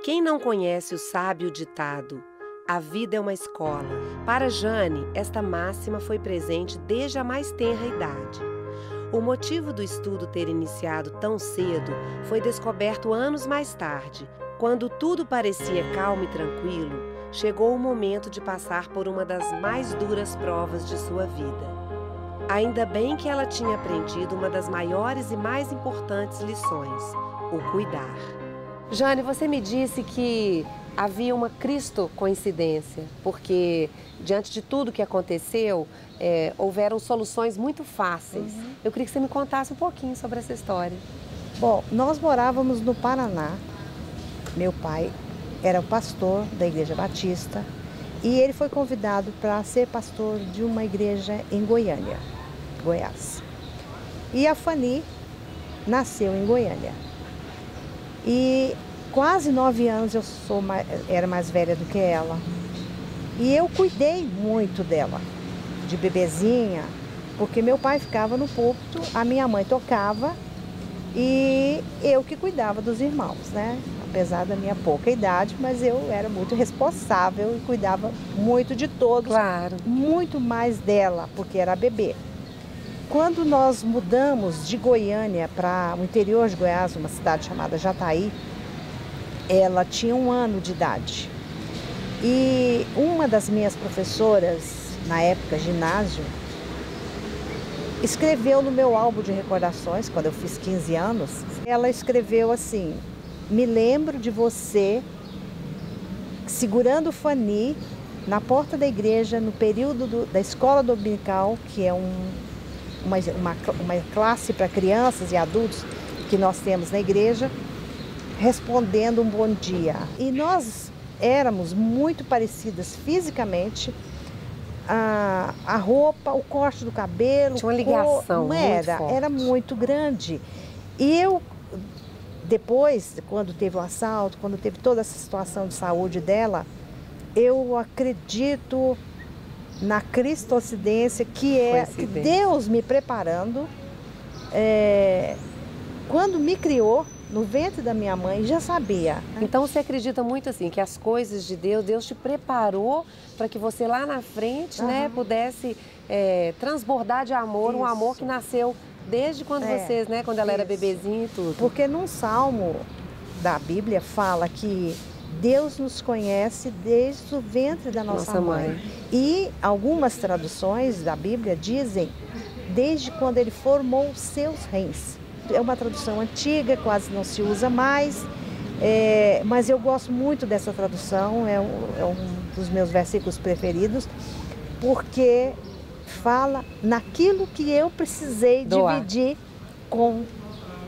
Quem não conhece o sábio ditado, a vida é uma escola? Para Jane, esta máxima foi presente desde a mais tenra idade. O motivo do estudo ter iniciado tão cedo foi descoberto anos mais tarde. Quando tudo parecia calmo e tranquilo, chegou o momento de passar por uma das mais duras provas de sua vida. Ainda bem que ela tinha aprendido uma das maiores e mais importantes lições, o cuidar. Jane, você me disse que havia uma cristocoincidência, porque diante de tudo que aconteceu, houveram soluções muito fáceis. Eu queria que você me contasse um pouquinho sobre essa história. Bom, nós morávamos no Paraná. Meu pai era o pastor da Igreja Batista e ele foi convidado para ser pastor de uma igreja em Goiânia, Goiás. E a Fanny nasceu em Goiânia. E quase 9 anos era mais velha do que ela. E eu cuidei muito dela, de bebezinha, porque meu pai ficava no púlpito, a minha mãe tocava e eu que cuidava dos irmãos, né? Apesar da minha pouca idade, mas eu era muito responsável e cuidava muito de todos. Claro. Muito mais dela, porque era bebê. Quando nós mudamos de Goiânia para o interior de Goiás, uma cidade chamada Jataí, ela tinha 1 ano de idade. E uma das minhas professoras, na época, ginásio, escreveu no meu álbum de recordações, quando eu fiz 15 anos, ela escreveu assim: me lembro de você segurando Fanny na porta da igreja no período da escola dominical, que é uma classe para crianças e adultos que nós temos na igreja, respondendo um bom dia. E nós éramos muito parecidas fisicamente, a roupa, o corte do cabelo. Tinha uma ligação muito forte. Era muito grande. E eu, depois, quando teve o assalto, quando teve toda essa situação de saúde dela, eu acredito na cristocidência, que é que Deus me preparando. Quando me criou no ventre da minha mãe, já sabia. Então você acredita muito assim, que as coisas de Deus, Deus te preparou para que você lá na frente, né, pudesse transbordar de amor, um amor que nasceu desde quando vocês, né, quando ela era bebezinha e tudo. Porque num salmo da Bíblia fala que Deus nos conhece desde o ventre da nossa mãe. E algumas traduções da Bíblia dizem desde quando ele formou os seus reis. É uma tradução antiga, quase não se usa mais, mas eu gosto muito dessa tradução, é um dos meus versículos preferidos, porque fala naquilo que eu precisei dividir com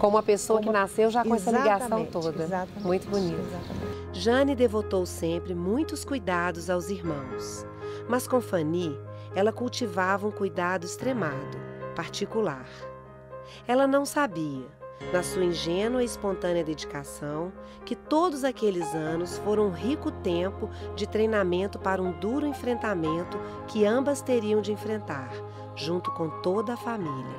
uma pessoa que nasceu já com essa ligação toda. Exatamente. Muito bonito. Exatamente. Jane devotou sempre muitos cuidados aos irmãos, mas com Fanny, ela cultivava um cuidado extremado, particular. Ela não sabia, na sua ingênua e espontânea dedicação, que todos aqueles anos foram um rico tempo de treinamento para um duro enfrentamento que ambas teriam de enfrentar, junto com toda a família.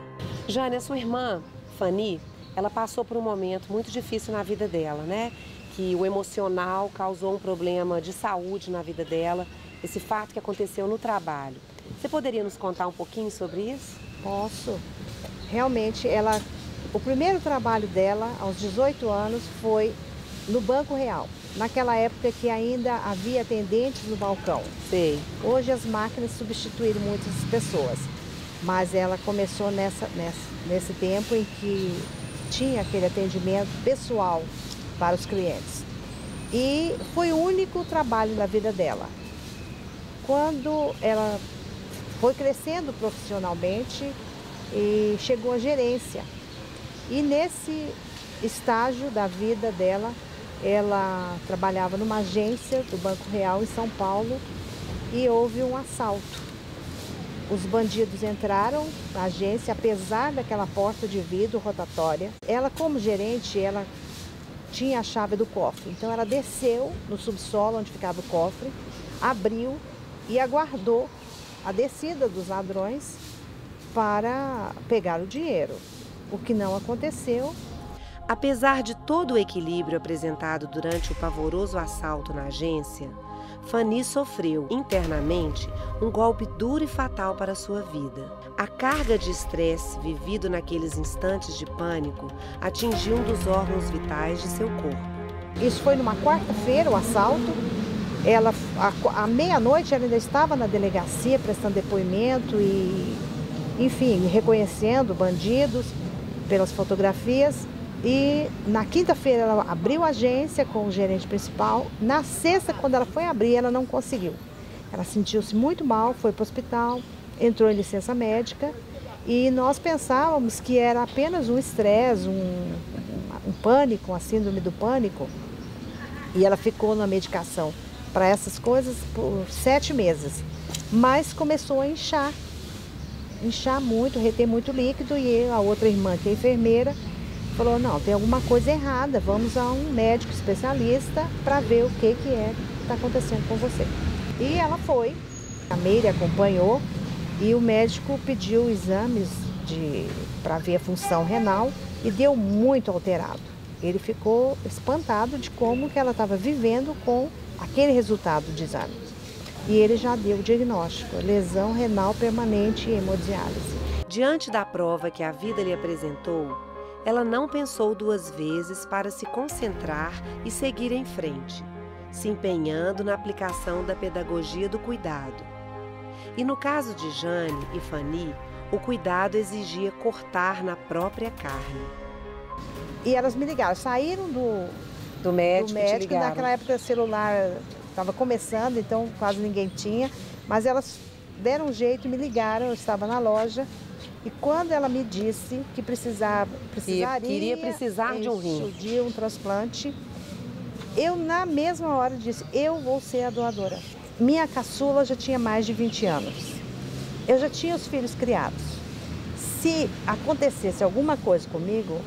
Jane, a sua irmã, Fanny, ela passou por um momento muito difícil na vida dela, né? Que o emocional causou um problema de saúde na vida dela, esse fato que aconteceu no trabalho. Você poderia nos contar um pouquinho sobre isso? Posso. Realmente, o primeiro trabalho dela, aos 18 anos, foi no Banco Real. Naquela época que ainda havia atendentes no balcão. Sei. Hoje as máquinas substituíram muitas pessoas, mas ela começou nesse tempo em que tinha aquele atendimento pessoal para os clientes. E foi o único trabalho na vida dela. Quando ela foi crescendo profissionalmente e chegou à gerência. E nesse estágio da vida dela, ela trabalhava numa agência do Banco Real em São Paulo e houve um assalto. Os bandidos entraram na agência, apesar daquela porta de vidro rotatória. Ela, como gerente, ela tinha a chave do cofre. Então ela desceu no subsolo onde ficava o cofre, abriu e aguardou a descida dos ladrões para pegar o dinheiro, o que não aconteceu. Apesar de todo o equilíbrio apresentado durante o pavoroso assalto na agência, Fanny sofreu, internamente, um golpe duro e fatal para sua vida. A carga de estresse vivido naqueles instantes de pânico atingiu um dos órgãos vitais de seu corpo. Isso foi numa quarta-feira, o assalto. Ela, à meia-noite, ela ainda estava na delegacia prestando depoimento e, enfim, reconhecendo bandidos pelas fotografias. E na quinta-feira ela abriu a agência com o gerente principal. Na sexta, quando ela foi abrir, ela não conseguiu. Ela sentiu-se muito mal, foi para o hospital, entrou em licença médica e nós pensávamos que era apenas um estresse, um pânico, uma síndrome do pânico. E ela ficou na medicação para essas coisas por 7 meses. Mas começou a inchar muito, reter muito líquido e a outra irmã, que é enfermeira, falou, não, tem alguma coisa errada, vamos a um médico especialista para ver o que está acontecendo com você. E ela foi, a Meire acompanhou e o médico pediu exames para ver a função renal e deu muito alterado. Ele ficou espantado de como que ela estava vivendo com aquele resultado de exame. E ele já deu o diagnóstico, lesão renal permanente e hemodiálise. Diante da prova que a vida lhe apresentou, ela não pensou 2 vezes para se concentrar e seguir em frente, se empenhando na aplicação da pedagogia do cuidado. E no caso de Jane e Fanny, o cuidado exigia cortar na própria carne. E elas me ligaram, saíram do médico, naquela época o celular estava começando, então quase ninguém tinha, mas elas deram um jeito e me ligaram, eu estava na loja. E quando ela me disse que queria precisar de um rim, de um transplante, eu na mesma hora disse, eu vou ser a doadora. Minha caçula já tinha mais de 20 anos. Eu já tinha os filhos criados. Se acontecesse alguma coisa comigo,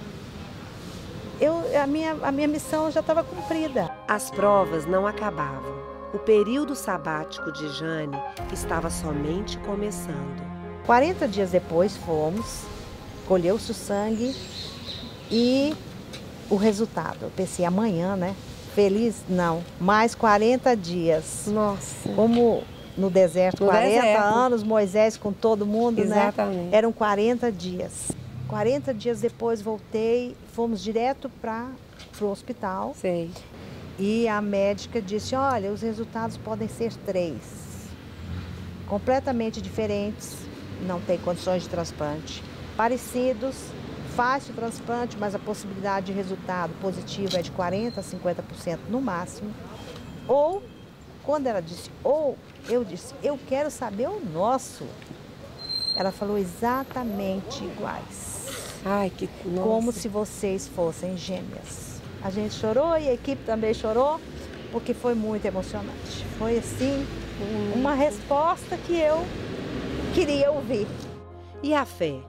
a minha missão já estava cumprida. As provas não acabavam. O período sabático de Jane estava somente começando. 40 dias depois fomos, colheu-se o sangue e o resultado. Eu pensei, amanhã, né? Feliz? Não, mais 40 dias. Nossa. Como no deserto, 40 anos, Moisés com todo mundo, exatamente, né? Eram 40 dias. 40 dias depois voltei, fomos direto para o hospital. Sei. E a médica disse, olha, os resultados podem ser 3. Completamente diferentes. Não tem condições de transplante. Parecidos, fácil o transplante, mas a possibilidade de resultado positivo é de 40% a 50% no máximo. Ou, quando ela disse ou, eu disse, eu quero saber o nosso. Ela falou exatamente iguais. Ai, nossa. Como se vocês fossem gêmeas. A gente chorou e a equipe também chorou, porque foi muito emocionante. Foi assim, uma resposta que eu queria ouvir. E a fé?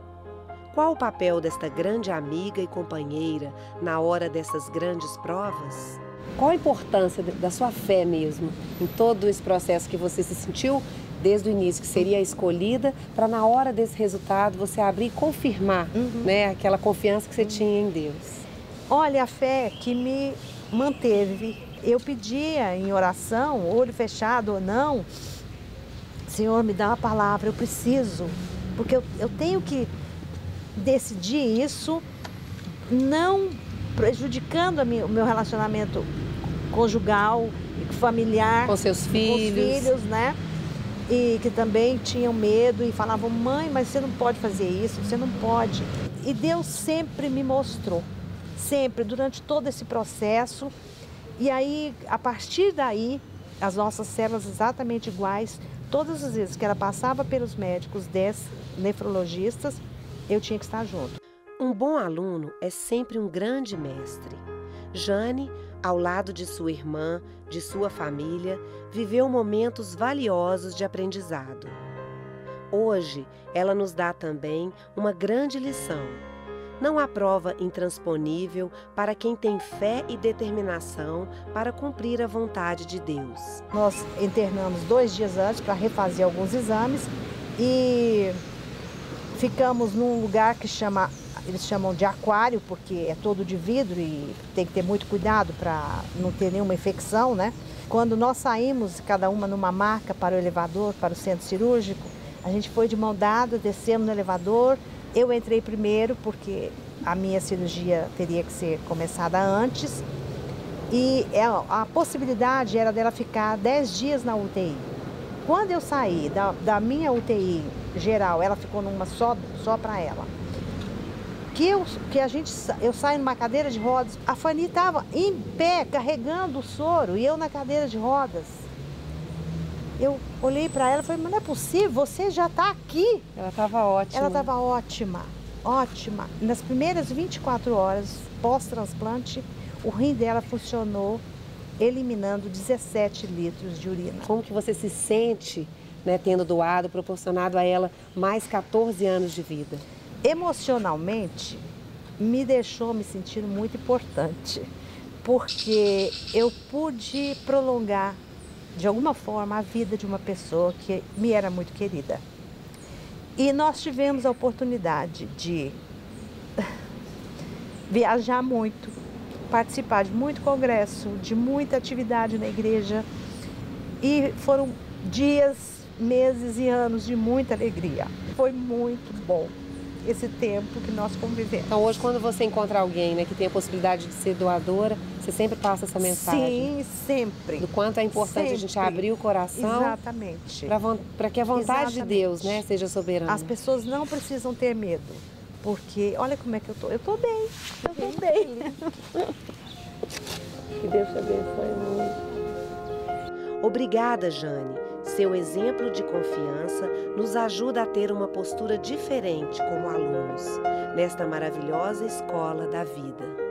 Qual o papel desta grande amiga e companheira na hora dessas grandes provas? Qual a importância da sua fé mesmo em todo esse processo que você se sentiu desde o início, que seria a escolhida, para na hora desse resultado você abrir e confirmar, né, aquela confiança que você tinha em Deus? Olha, a fé que me manteve. Eu pedia em oração, olho fechado ou não, Senhor, me dá uma palavra, eu preciso, porque eu tenho que decidir isso, não prejudicando o meu relacionamento conjugal e familiar. Com seus filhos. Com os filhos, né? E que também tinham medo e falavam, mãe, mas você não pode fazer isso, você não pode. E Deus sempre me mostrou, sempre, durante todo esse processo. E aí, a partir daí, as nossas células exatamente iguais, todas as vezes que ela passava pelos médicos, nefrologistas, eu tinha que estar junto. Um bom aluno é sempre um grande mestre. Jane, ao lado de sua irmã, de sua família, viveu momentos valiosos de aprendizado. Hoje, ela nos dá também uma grande lição. Não há prova intransponível para quem tem fé e determinação para cumprir a vontade de Deus. Nós internamos 2 dias antes para refazer alguns exames e ficamos num lugar que chama eles chamam de aquário, porque é todo de vidro e tem que ter muito cuidado para não ter nenhuma infecção, né? Quando nós saímos, cada uma numa maca para o elevador, para o centro cirúrgico, a gente foi de mão dada, descemos no elevador. Eu entrei primeiro, porque a minha cirurgia teria que ser começada antes. E a possibilidade era dela ficar 10 dias na UTI. Quando eu saí da minha UTI geral, ela ficou numa só para ela. Eu saio numa cadeira de rodas, a Fanny estava em pé, carregando o soro, e eu na cadeira de rodas. Eu olhei para ela e falei, mas não é possível, você já está aqui. Ela estava ótima. Ela estava ótima, ótima. Nas primeiras 24 horas pós-transplante, o rim dela funcionou, eliminando 17 litros de urina. Como que você se sente, né, tendo doado, proporcionado a ela mais 14 anos de vida? Emocionalmente, me deixou me sentir muito importante, porque eu pude prolongar, de alguma forma, a vida de uma pessoa que me era muito querida. E nós tivemos a oportunidade de viajar muito, participar de muito congresso, de muita atividade na igreja. E foram dias, meses e anos de muita alegria. Foi muito bom esse tempo que nós convivemos. Então hoje, quando você encontra alguém, né, que tem a possibilidade de ser doadora, você sempre passa essa mensagem? Sim, sempre. Do quanto é importante a gente abrir o coração. Exatamente. Para que a vontade de Deus, né, seja soberana. As pessoas não precisam ter medo, porque olha como é que eu tô. Eu tô bem, eu tô bem. Que Deus te abençoe muito. Obrigada, Jane. Seu exemplo de confiança nos ajuda a ter uma postura diferente como alunos, nesta maravilhosa escola da vida.